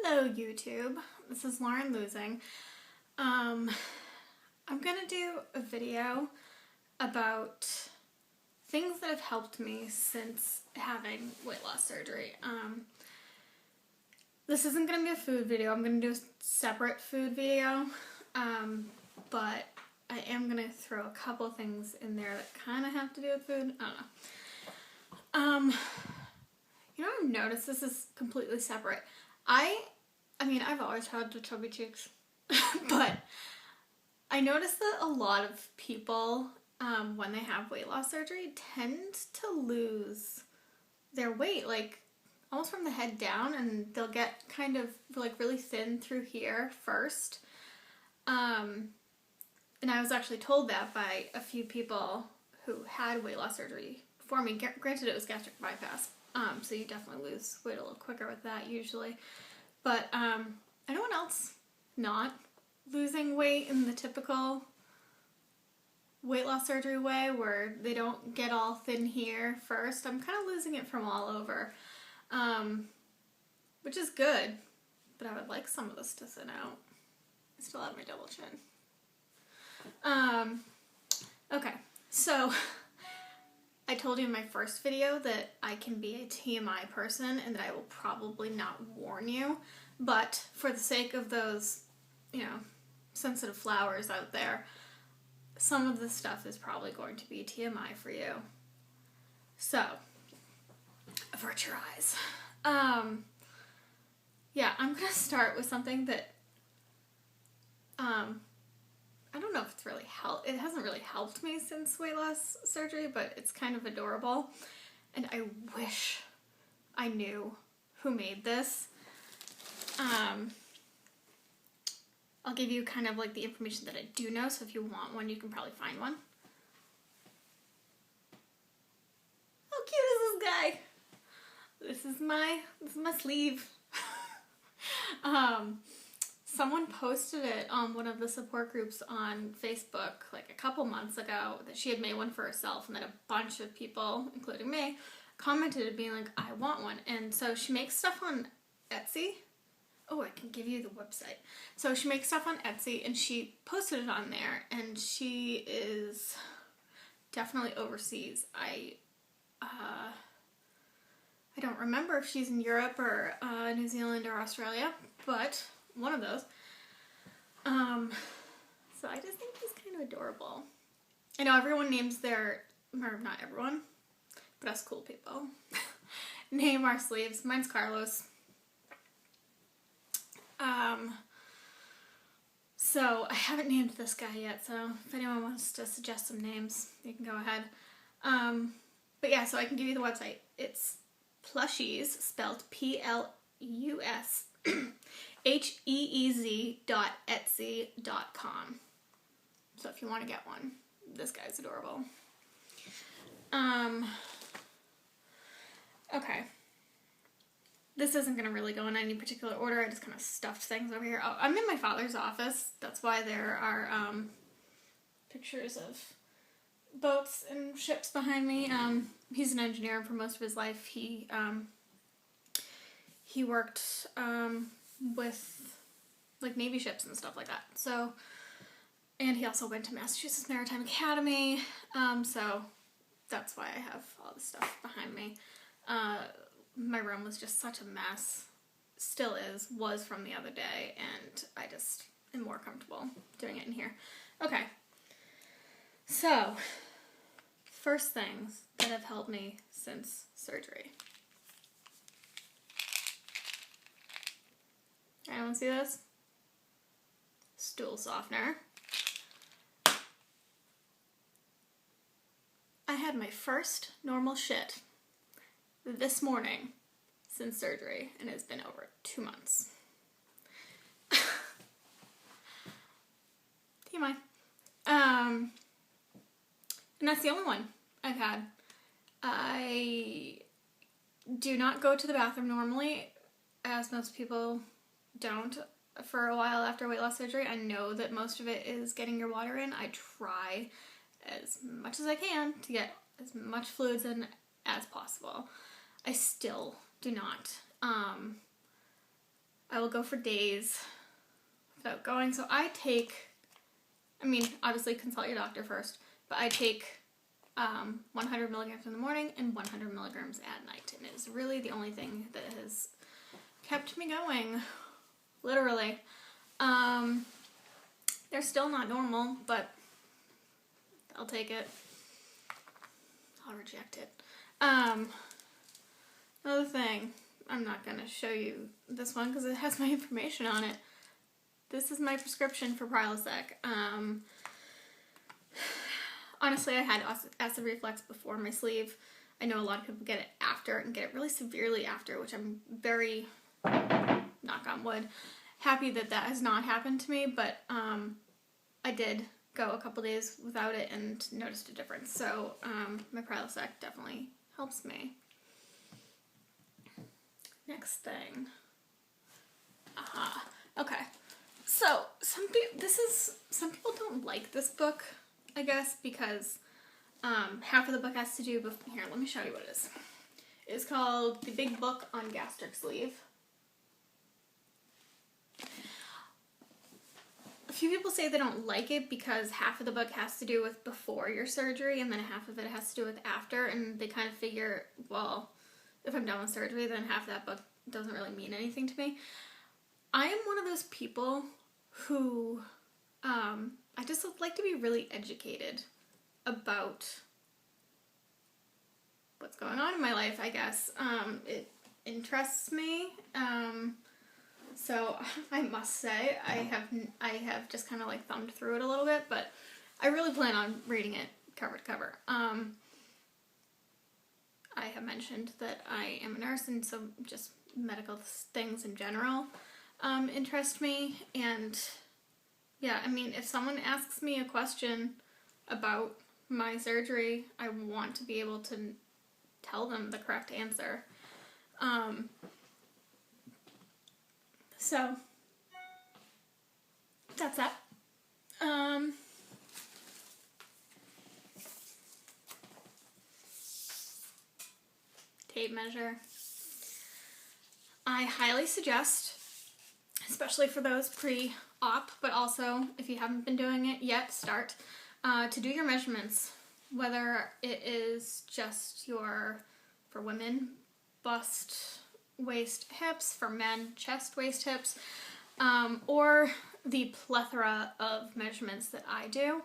Hello YouTube, this is Lauren Losing. I'm gonna do a video about things that have helped me since having weight loss surgery. This isn't gonna be a food video, I'm gonna do a separate food video, but I am gonna throw a couple things in there that kind of have to do with food. I don't know. You know, I've noticed this is completely separate. I mean, I've always had the chubby cheeks, but I noticed that a lot of people, when they have weight loss surgery, tend to lose their weight, like, almost from the head down, and they'll get kind of, like, really thin through here first. And I was actually told that by a few people who had weight loss surgery before me. Granted, it was gastric bypass, so you definitely lose weight a little quicker with that usually. But anyone else not losing weight in the typical weight loss surgery way where they don't get all thin here first? I'm kind of losing it from all over, which is good, but I would like some of this to thin out. I still have my double chin. Okay, so I told you in my first video that I can be a TMI person and that I will probably not warn you, but for the sake of those, you know, sensitive flowers out there, some of this stuff is probably going to be TMI for you. So, avert your eyes. Yeah, I'm going to start with something that, I don't know if it's really it hasn't really helped me since weight loss surgery, but it's kind of adorable, and I wish I knew who made this. I'll give you kind of like the information that I do know, so if you want one, you can probably find one. How cute is this guy? This is my sleeve. Someone posted it on one of the support groups on Facebook like a couple months ago that she had made one for herself, and then a bunch of people, including me, commented being like, I want one. And so she makes stuff on Etsy. Oh, I can give you the website. So she makes stuff on Etsy and she posted it on there, and she is definitely overseas. I don't remember if she's in Europe or New Zealand or Australia, but one of those. So I just think he's kind of adorable. I know everyone names or not everyone, but us cool people name our sleeves. Mine's Carlos. So I haven't named this guy yet, so if anyone wants to suggest some names, you can go ahead. But yeah, so I can give you the website. It's Plushies, spelled Plus HEEZ.etsy.com. So if you want to get one, this guy's adorable. Okay. This isn't going to really go in any particular order. I just kind of stuffed things over here. Oh, I'm in my father's office. That's why there are pictures of boats and ships behind me. He's an engineer, and for most of his life he worked with like Navy ships and stuff like that. So, and he also went to Massachusetts Maritime Academy. So that's why I have all this stuff behind me. My room was just such a mess. Still was from the other day, and I just am more comfortable doing it in here. Okay. So, first things that have helped me since surgery. Anyone see this? Stool softener. I had my first normal shit this morning since surgery, and it's been over 2 months. TMI. And that's the only one I've had. I do not go to the bathroom normally, as most people don't, for a while after weight loss surgery. I know that most of it is getting your water in. I try as much as I can to get as much fluids in as possible. I still do not. I will go for days without going. So I take, obviously consult your doctor first, but I take 100 milligrams in the morning and 100 milligrams at night. And it is really the only thing that has kept me going, literally. They're still not normal, but I'll take it. I'll reject it. Another thing, I'm not going to show you this one because it has my information on it. This is my prescription for Prilosec. Honestly, I had acid reflux before my sleeve. I know a lot of people get it after and get it really severely after, which I'm very, knock on wood, happy that that has not happened to me, but I did go a couple days without it and noticed a difference. So my Prilosec definitely helps me. Next thing. Okay. So some people don't like this book, I guess, because half of the book has to do with, here, let me show you what it is. It's called The Big Book on Gastric Sleeve. A few people say they don't like it because half of the book has to do with before your surgery and then half of it has to do with after, and they kind of figure, well, if I'm done with surgery, then half that book doesn't really mean anything to me. I am one of those people who, I just like to be really educated about what's going on in my life, I guess. It interests me. So I must say, I have just kind of like thumbed through it a little bit, but I really plan on reading it cover to cover. I have mentioned that I am a nurse, and so just medical things in general interest me. And yeah, if someone asks me a question about my surgery, I want to be able to tell them the correct answer. So that's that. Tape measure. I highly suggest, especially for those pre-op, but also if you haven't been doing it yet, start, to do your measurements, whether it is just for women, bust, waist, hips, for men, chest, waist, hips, or the plethora of measurements that I do.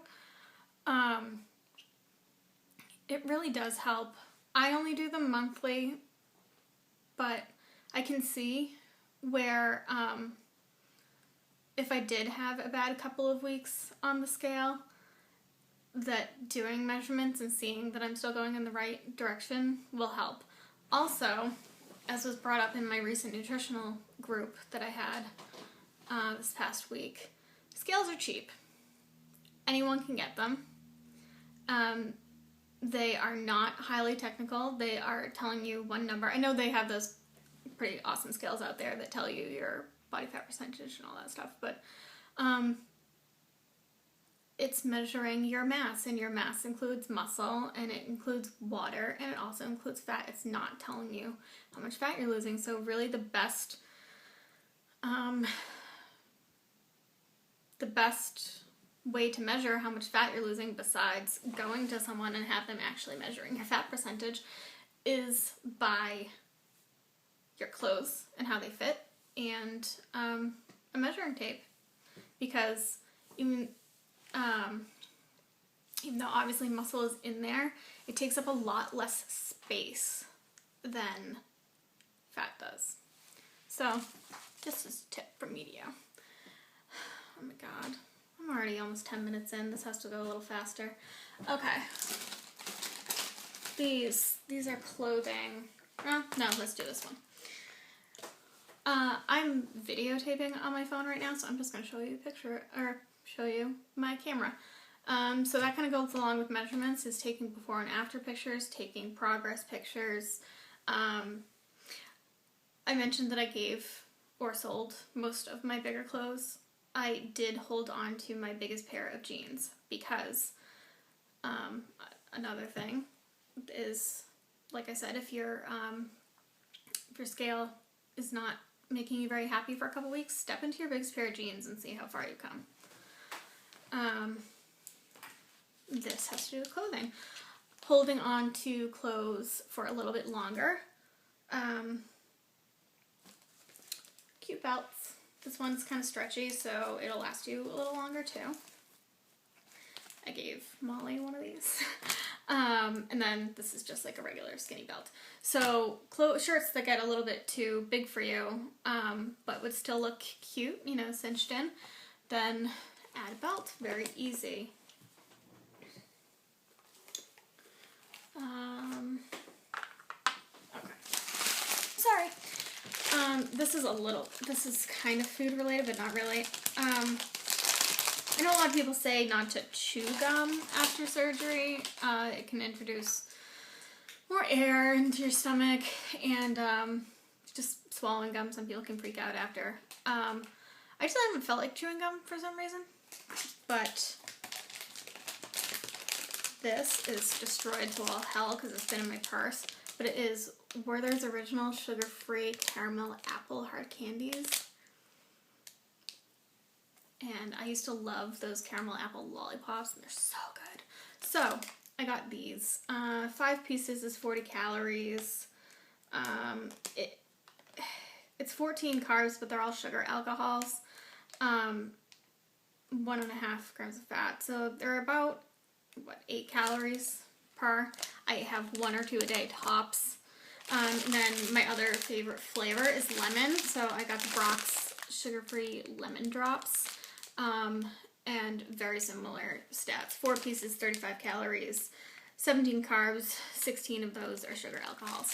It really does help. I only do them monthly, but I can see where if I did have a bad couple of weeks on the scale, that doing measurements and seeing that I'm still going in the right direction will help. Also, as was brought up in my recent nutritional group that I had this past week, scales are cheap. Anyone can get them. They are not highly technical. They are telling you one number. I know they have those pretty awesome scales out there that tell you your body fat percentage and all that stuff, but it's measuring your mass, and your mass includes muscle, and it includes water, and it also includes fat. It's not telling you how much fat you're losing. So really the best way to measure how much fat you're losing, besides going to someone and have them actually measuring your fat percentage, is by your clothes and how they fit, and a measuring tape. Because even though obviously muscle is in there, it takes up a lot less space than fat does. So, just as a tip from media. Oh my god. I'm already almost 10 minutes in. This has to go a little faster. Okay. These are clothing. No, let's do this one. I'm videotaping on my phone right now, so I'm just going to show you a picture, or show you my camera. So that kind of goes along with measurements, is taking before and after pictures, taking progress pictures. I mentioned that I gave or sold most of my bigger clothes. I did hold on to my biggest pair of jeans because another thing is, like I said, if your scale is not making you very happy for a couple weeks, step into your biggest pair of jeans and see how far you come. This has to do with clothing. Holding on to clothes for a little bit longer. Cute belts. This one's kind of stretchy, so it'll last you a little longer too. I gave Molly one of these. And then this is just like a regular skinny belt. So shirts that get a little bit too big for you, but would still look cute, you know, cinched in, then add a belt. Very easy. Okay. Sorry. This is kind of food related, but not really. I know a lot of people say not to chew gum after surgery. It can introduce more air into your stomach, and just swallowing gum, some people can freak out after. I just haven't felt like chewing gum for some reason, but this is destroyed to all hell because it's been in my purse, but it is Werther's Original Sugar-Free Caramel Apple Hard Candies. And I used to love those caramel apple lollipops, and they're so good. So, I got these. 5 pieces is 40 calories. It's 14 carbs, but they're all sugar alcohols. 1.5 grams of fat. So, they're about, 8 calories per. I have 1 or 2 a day tops. And then my other favorite flavor is lemon. So, I got the Brock's sugar-free lemon drops. And very similar stats. 4 pieces, 35 calories, 17 carbs, 16 of those are sugar alcohols.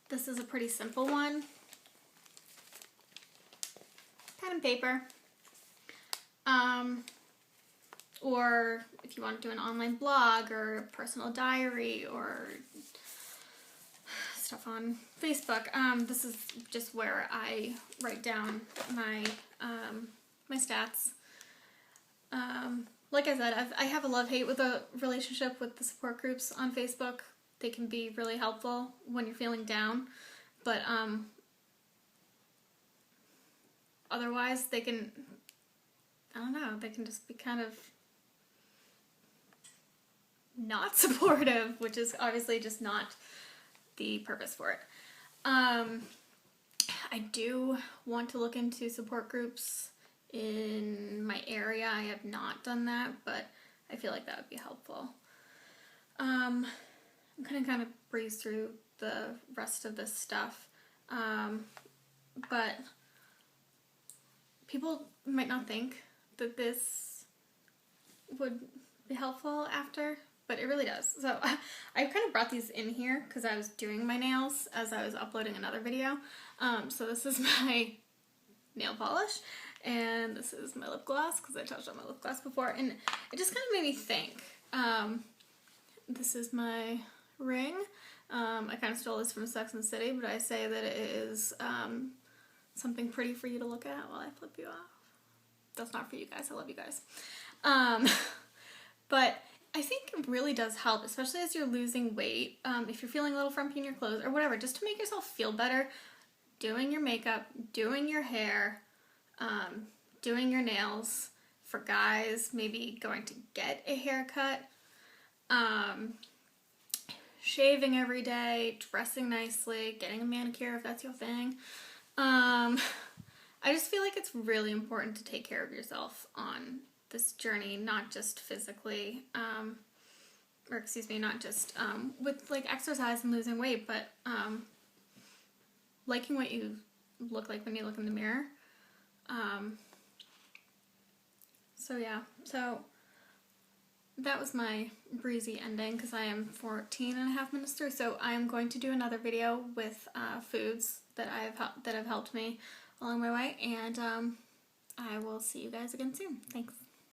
This is a pretty simple one. Pen and paper. Or if you want to do an online blog or a personal diary or stuff on Facebook. This is just where I write down my my stats. Like I said, I have a love-hate with a relationship with the support groups on Facebook. They can be really helpful when you're feeling down, but otherwise they can, I don't know, they can just be kind of not supportive, which is obviously just not the purpose for it. I do want to look into support groups in my area. I have not done that, but I feel like that would be helpful. I'm gonna kind of breeze through the rest of this stuff, but people might not think that this would be helpful after, but it really does. So I kind of brought these in here because I was doing my nails as I was uploading another video. So this is my nail polish, and this is my lip gloss because I touched on my lip gloss before, and it just kind of made me think. This is my ring. I kind of stole this from Sex and the City, but I say that it is something pretty for you to look at while I flip you off. That's not for you guys. I love you guys. But I think it really does help, especially as you're losing weight. If you're feeling a little frumpy in your clothes or whatever, just to make yourself feel better, doing your makeup, doing your hair, doing your nails. For guys, maybe going to get a haircut, shaving every day, dressing nicely, getting a manicure if that's your thing. I just feel like it's really important to take care of yourself on this journey, not just physically, not just with like exercise and losing weight, but liking what you look like when you look in the mirror. So yeah, so that was my breezy ending because I am 14 and a half minutes through, so I am going to do another video with foods that have helped me along my way, and I will see you guys again soon. Thanks.